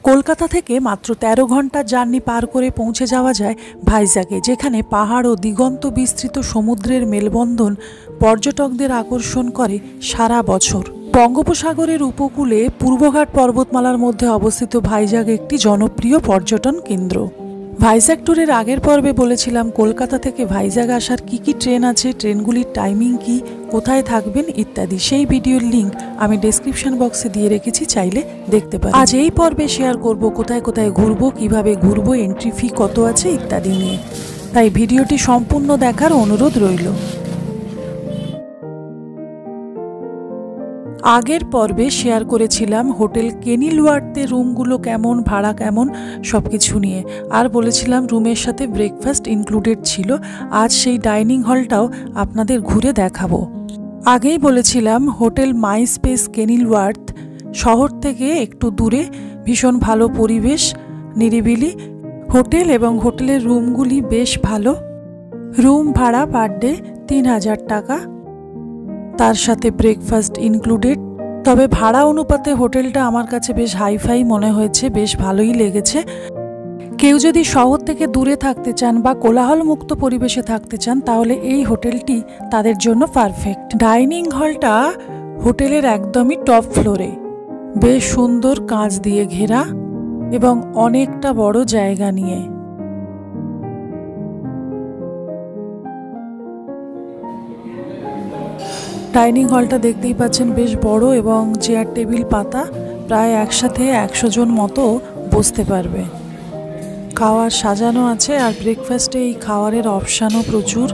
কলকাতা থেকে মাত্র ১৩ ঘন্টার জার্নি পার করে পৌঁছে যাওয়া যায় ভাইজ্যাগে, যেখানে পাহাড় ও দিগন্ত বিস্তৃত সমুদ্রের মেলবন্ধন পর্যটকদের আকর্ষণ করে সারা বছর। বঙ্গোপসাগরের উপকূলে পূর্বঘাট পর্বতমালার মধ্যে অবস্থিত ভাইজ্যাগ একটি জনপ্রিয় পর্যটন কেন্দ্র। ভাইজ্যাগ ট্যুরের আগের পর্বে বলেছিলাম কলকাতা থেকে ভাইজ্যাগ আসার কি কি ট্রেন আছে, ট্রেনগুলির টাইমিং কি, কোথায় থাকবেন ইত্যাদি। সেই ভিডিওর লিঙ্ক আমি ডেসক্রিপশন বক্সে দিয়ে রেখেছি, চাইলে দেখতে পারেন। আজ এই পর্বে শেয়ার করব কোথায় কোথায় ঘুরবো, কিভাবে ঘুরবো, এন্ট্রি ফি কত আছে ইত্যাদি নিয়ে। তাই ভিডিওটি সম্পূর্ণ দেখার অনুরোধ রইল। আগের পর্বে শেয়ার করেছিলাম হোটেল কেনিলওয়ার্থে রুমগুলো কেমন, ভাড়া কেমন, সব কিছু নিয়ে, আর বলেছিলাম রুমের সাথে ব্রেকফাস্ট ইনক্লুডেড ছিল। আজ সেই ডাইনিং হলটাও আপনাদের ঘুরে দেখাবো। আগেই বলেছিলাম হোটেল মাই স্পেস কেনিলওয়ার্থ শহর থেকে একটু দূরে, ভীষণ ভালো পরিবেশ, নিরিবিলি হোটেল এবং হোটেলের রুমগুলি বেশ ভালো। রুম ভাড়া পার ডে ৩,০০০ টাকা, তার সাথে ব্রেকফাস্ট ইনক্লুডেড। তবে ভাড়া অনুপাতে হোটেলটা আমার কাছে বেশ হাইফাই মনে হয়েছে, বেশ ভালোই লেগেছে। কেউ যদি শহর থেকে দূরে থাকতে চান বা কোলাহল মুক্ত পরিবেশে থাকতে চান, তাহলে এই হোটেলটি তাদের জন্য পারফেক্ট। ডাইনিং হলটা হোটেলের একদমই টপ ফ্লোরে, বেশ সুন্দর কাঁচ দিয়ে ঘেরা এবং অনেকটা বড় জায়গা নিয়ে। ডাইনিং হলটা দেখতেই পাচ্ছেন বেশ বড় এবং চেয়ার টেবিল পাতা, প্রায় একসাথে ১০০ জন মতো বসতে পারবে। খাওয়ার সাজানো আছে, আর ব্রেকফাস্টে এই খাওয়ারের অপশানও প্রচুর।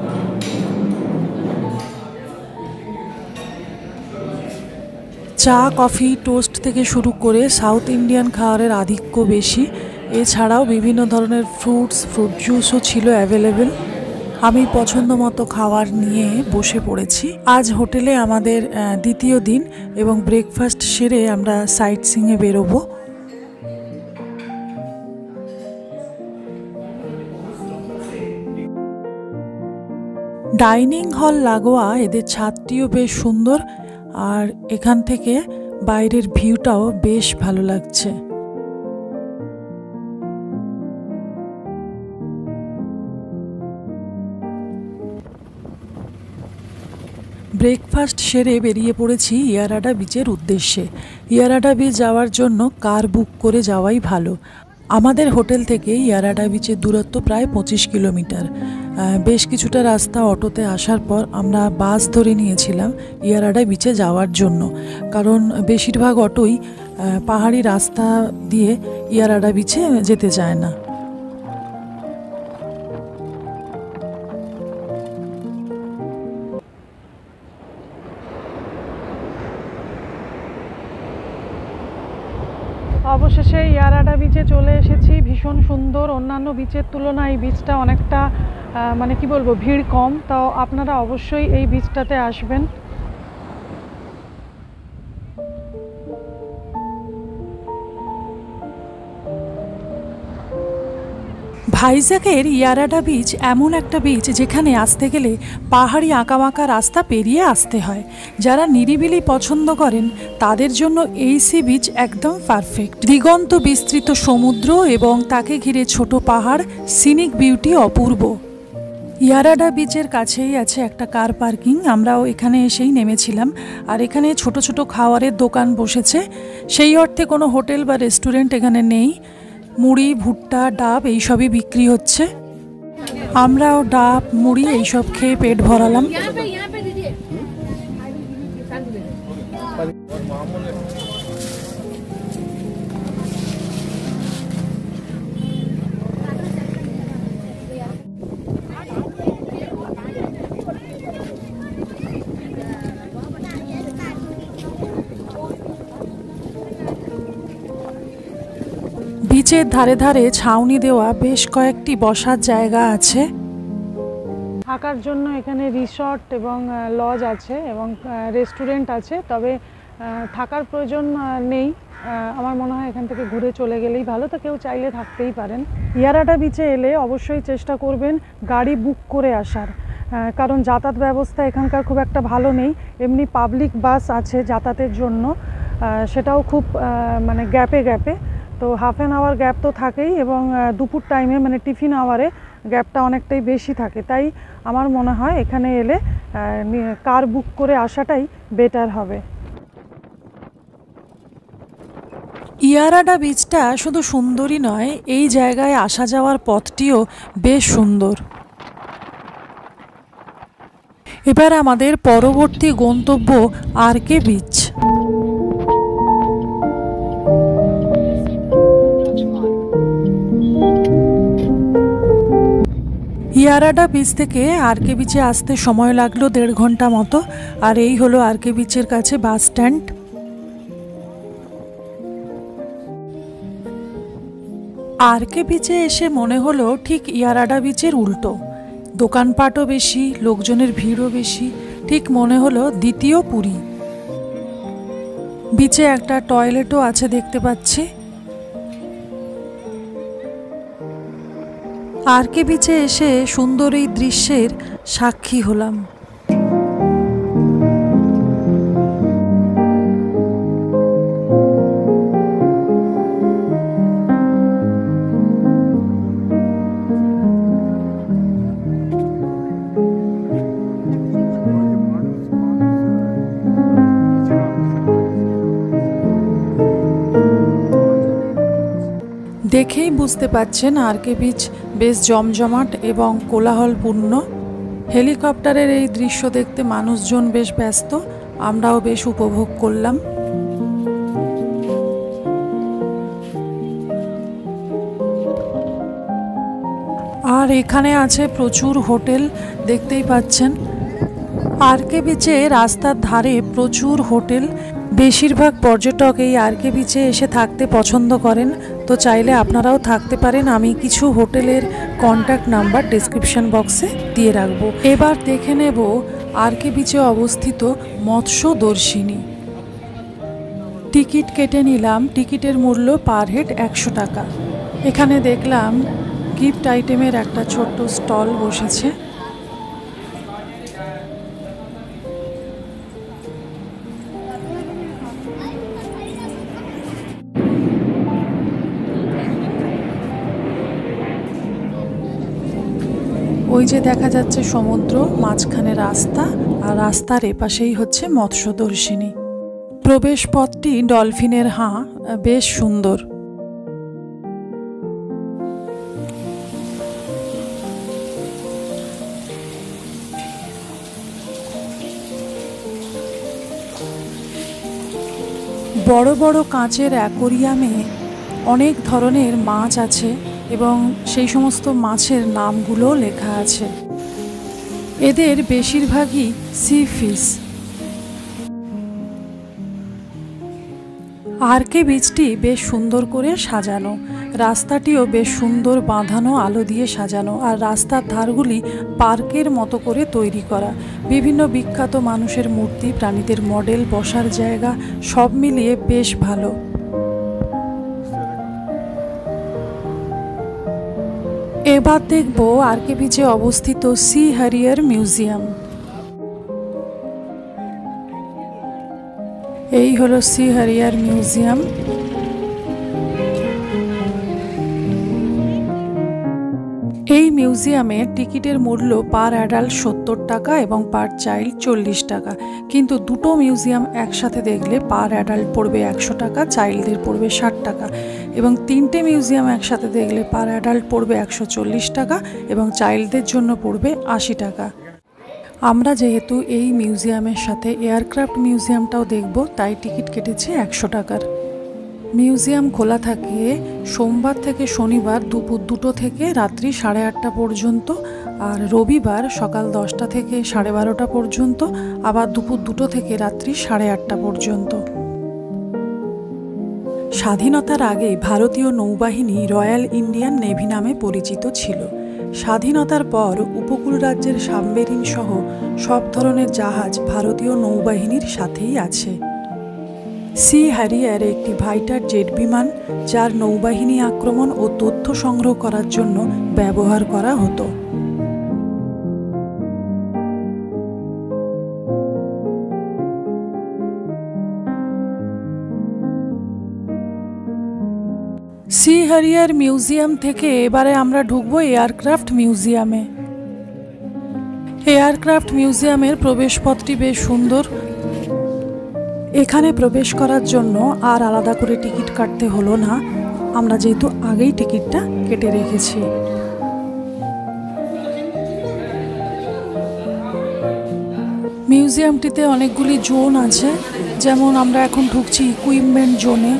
চা, কফি, টোস্ট থেকে শুরু করে সাউথ ইন্ডিয়ান খাবারের আধিক্য বেশি। এছাড়াও বিভিন্ন ধরনের ফ্রুট জুসও ছিল অ্যাভেলেবেল। আমি পছন্দ মতো খাবার নিয়ে বসে পড়েছি। আজ হোটেলে আমাদের দ্বিতীয় দিন এবং ব্রেকফাস্ট সেরে আমরা সাইট সিইংয়ে বেরোবো। ডাইনিং হল লাগোয়া এদের ছাদটিও বেশ সুন্দর, আর এখান থেকে বাইরের ভিউটাও বেশ ভালো লাগছে। ব্রেকফাস্ট সেরে বেরিয়ে পড়েছি ইয়ারাডা বিচের উদ্দেশ্যে। ইয়ারাডা বিচ যাওয়ার জন্য কার বুক করে যাওয়াই ভালো। আমাদের হোটেল থেকে ইয়ারাডা বিচের দূরত্ব প্রায় ২৫ কিলোমিটার। বেশ কিছুটা রাস্তা অটোতে আসার পর আমরা বাস ধরে নিয়েছিলাম ইয়ারাডা বিচে যাওয়ার জন্য, কারণ বেশিরভাগ অটোই পাহাড়ি রাস্তা দিয়ে ইয়ারাডা বিচে যেতে চায় না। অবশেষে ইয়ারাডা বিচে চলে এসেছি। ভীষণ সুন্দর, অন্যান্য বিচের তুলনায় এই বিচটা অনেকটা মানে কি বলবো, ভিড় কম। তাও আপনারা অবশ্যই এই বিচটাতে আসবেন। ভাইজ্যাগের ইয়ারাডা বিচ এমন একটা বিচ যেখানে আসতে গেলে পাহাড়ি আঁকাবাঁকা রাস্তা পেরিয়ে আসতে হয়। যারা নিরিবিলি পছন্দ করেন তাদের জন্য এই সি বিচ একদম পারফেক্ট। দিগন্ত বিস্তৃত সমুদ্র এবং তাকে ঘিরে ছোট পাহাড়, সিনিক বিউটি অপূর্ব। ইয়ারাডা বিচের কাছেই আছে একটা কার পার্কিং, আমরাও এখানে এসেই নেমেছিলাম। আর এখানে ছোট ছোট খাবারের দোকান বসেছে। সেই অর্থে কোনো হোটেল বা রেস্টুরেন্ট এখানে নেই। মুড়ি, ভুট্টা, ডাব এইসবই বিক্রি হচ্ছে। আমরাও ডাব, মুড়ি এইসব খেয়ে পেট ভরালাম। বিচের ধারে ধারে ছাউনি দেওয়া বেশ কয়েকটি বসার জায়গা আছে। থাকার জন্য এখানে রিসর্ট এবং লজ আছে এবং রেস্টুরেন্ট আছে, তবে থাকার প্রয়োজন নেই। আমার মনে হয় এখান থেকে ঘুরে চলে গেলেই ভালো, তো কেউ চাইলে থাকতেই পারেন। ইয়ারাডা বিচে এলে অবশ্যই চেষ্টা করবেন গাড়ি বুক করে আসার, কারণ যাতায়াত ব্যবস্থা এখানকার খুব একটা ভালো নেই। এমনি পাবলিক বাস আছে যাতায়াতের জন্য, সেটাও খুব মানে গ্যাপে গ্যাপে। তো হাফ অ্যান আওয়ার গ্যাপ তো থাকেই, এবং দুপুর টাইমে মানে টিফিন আওয়ারে গ্যাপটা অনেকটাই বেশি থাকে। তাই আমার মনে হয় এখানে এলে কার বুক করে আসাটাই বেটার হবে। ইয়ারাডা বিচটা শুধু সুন্দরই নয়, এই জায়গায় আসা যাওয়ার পথটিও বেশ সুন্দর। এবার আমাদের পরবর্তী গন্তব্য আরকে বিচ। ইয়ারাডা বিচ থেকে আরকে বিচে আসতে সময় লাগলো 1.5 ঘন্টা মতো। আর এই হলো আরকে বিচের কাছে বাস স্ট্যান্ড। আরকে বিচে এসে মনে হলো ঠিক ইয়ারাডা বিচের উল্টো, দোকানপাটও বেশি, লোকজনের ভিড়ও বেশি, ঠিক মনে হলো দ্বিতীয় পুরী। বিচে একটা টয়লেটও আছে দেখতে পাচ্ছি। আরকে বিচে এসে সুন্দর এই দৃশ্যের সাক্ষী হলাম। দেখেই বুঝতে পাচ্ছেন আরকে বিচ বেশ জমজমাট এবং কোলাহলপূর্ণ। হেলিকপ্টারের এই দৃশ্য দেখতে মানুষজন বেশ ব্যস্ত, আমরাও বেশ উপভোগ করলাম। আর এখানে আছে প্রচুর হোটেল, দেখতেই পাচ্ছেন। আরকে বিচে রাস্তার ধারে প্রচুর হোটেল। বেশিরভাগ পর্যটক এই আরকে বিচে এসে থাকতে পছন্দ করেন, তো চাইলে আপনারাও থাকতে পারেন। আমি কিছু হোটেলের কন্ট্যাক্ট নাম্বার ডেসক্রিপশন বক্সে দিয়ে রাখবো। এবার দেখে নেব আরকে বিচে অবস্থিত মৎস্যদর্শিনী। টিকিট কেটে নিলাম। টিকিটের মূল্য পার হেড 100 টাকা। এখানে দেখলাম গিফট আইটেমের একটা ছোট্ট স্টল বসেছে। ওই যে দেখা যাচ্ছে সমুদ্র, মাঝখানে রাস্তা, আর রাস্তার এপাশেই হচ্ছে মৎস্যদর্শিনী। প্রবেশ পথটি ডলফিনের হাঁ, বেশ সুন্দর। বড় বড় কাঁচের অ্যাকোরিয়ামে অনেক ধরনের মাছ আছে এবং সেই সমস্ত মাছের নামগুলো লেখা আছে। এদের বেশিরভাগই সি ফিশ। আরকে বিচটি বেশ সুন্দর করে সাজানো, রাস্তাটিও বেশ সুন্দর বাঁধানো, আলো দিয়ে সাজানো, আর রাস্তার ধারগুলি পার্কের মতো করে তৈরি করা। বিভিন্ন বিখ্যাত মানুষের মূর্তি, প্রাণীদের মডেল, বসার জায়গা সব মিলিয়ে বেশ ভালো। এবার দেখব আরকে বিচে অবস্থিত সি হ্যারিয়ার মিউজিয়াম। এই হলো সি হ্যারিয়ার মিউজিয়াম। এই মিউজিয়ামে টিকিটের মূল্য পার অ্যাডাল্ট 70 টাকা এবং পার চাইল্ড 40 টাকা। কিন্তু দুটো মিউজিয়াম একসাথে দেখলে পার অ্যাডাল্ট পড়বে 100 টাকা, চাইল্ডদের পড়বে 60 টাকা, এবং 3টে মিউজিয়াম একসাথে দেখলে পার অ্যাডাল্ট পড়বে 140 টাকা এবং চাইল্ডদের জন্য পড়বে 80 টাকা। আমরা যেহেতু এই মিউজিয়ামের সাথে এয়ারক্রাফট মিউজিয়ামটাও দেখব, তাই টিকিট কেটেছি 100 টাকার। মিউজিয়াম খোলা থাকে সোমবার থেকে শনিবার দুপুর 2টো থেকে রাত্রি 8:30 পর্যন্ত, আর রবিবার সকাল 10টা থেকে 12:30 পর্যন্ত, আবার দুপুর 2টো থেকে রাত্রি 8:30 পর্যন্ত। স্বাধীনতার আগে ভারতীয় নৌবাহিনী রয়্যাল ইন্ডিয়ান নেভি নামে পরিচিত ছিল। স্বাধীনতার পর উপকূল রাজ্যের সাবমেরিন সহ সব ধরনের জাহাজ ভারতীয় নৌবাহিনীর সাথেই আছে। সি হ্যারিয়ার একটি ফাইটার জেট বিমান, যার নৌবাহিনী আক্রমণ ও তথ্য সংগ্রহ করার জন্য ব্যবহার করা হতো। সি হ্যারিয়ার মিউজিয়াম থেকে এবারে আমরা ঢুকবো এয়ারক্রাফট মিউজিয়ামে। এয়ারক্রাফট মিউজিয়ামের প্রবেশপথটি বেশ সুন্দর। এখানে প্রবেশ করার জন্য আর আলাদা করে টিকিট কাটতে হলো না, আমরা যেহেতু আগেই টিকিটটা কেটে রেখেছি। মিউজিয়ামটিতে অনেকগুলি জোন আছে, যেমন আমরা এখন ঢুকছি ইকুইপমেন্ট জোনে।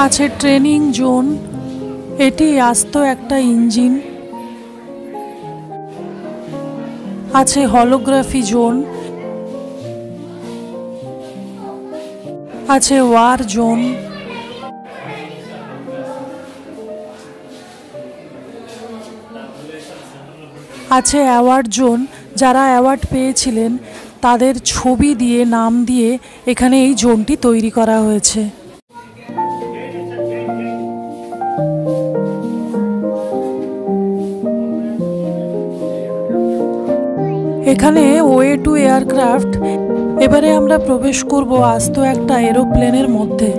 আছে ট্রেনিং জোন, এটি আস্ত একটা ইঞ্জিন। আছে হলোগ্রাফি জোন, আছে ওয়ার জোন, আছে অ্যাওয়ার্ড জোন। যারা অ্যাওয়ার্ড পেয়েছিলেন তাদের ছবি দিয়ে নাম দিয়ে এখানে এই জোনটি তৈরি করা হয়েছে। এখানে ওয়ে টু এয়ারক্রাফট। এবারে আমরা প্রবেশ করব আস্ত একটা এরোপ্লেনের মধ্যে।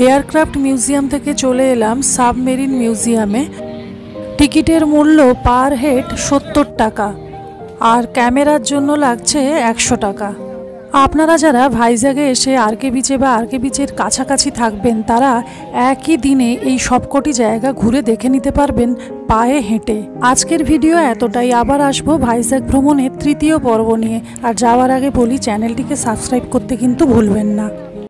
এয়ারক্রাফট মিউজিয়াম থেকে চলে এলাম সাবমেরিন মিউজিয়ামে। টিকিটের মূল্য পার হেড 70 টাকা, আর ক্যামেরার জন্য লাগছে 100 টাকা। আপনারা যারা ভাইজ্যাগে এসে আরকে বিচে বা আরকে বিচের কাছাকাছি থাকবেন তারা একই দিনে এই সবকটি জায়গা ঘুরে দেখে নিতে পারবেন পায়ে হেঁটে। আজকের ভিডিও এতটাই। আবার আসবো ভাইজ্যাগ ভ্রমণের 3য় পর্ব নিয়ে। আর যাওয়ার আগে বলি, চ্যানেলটিকে সাবস্ক্রাইব করতে কিন্তু ভুলবেন না।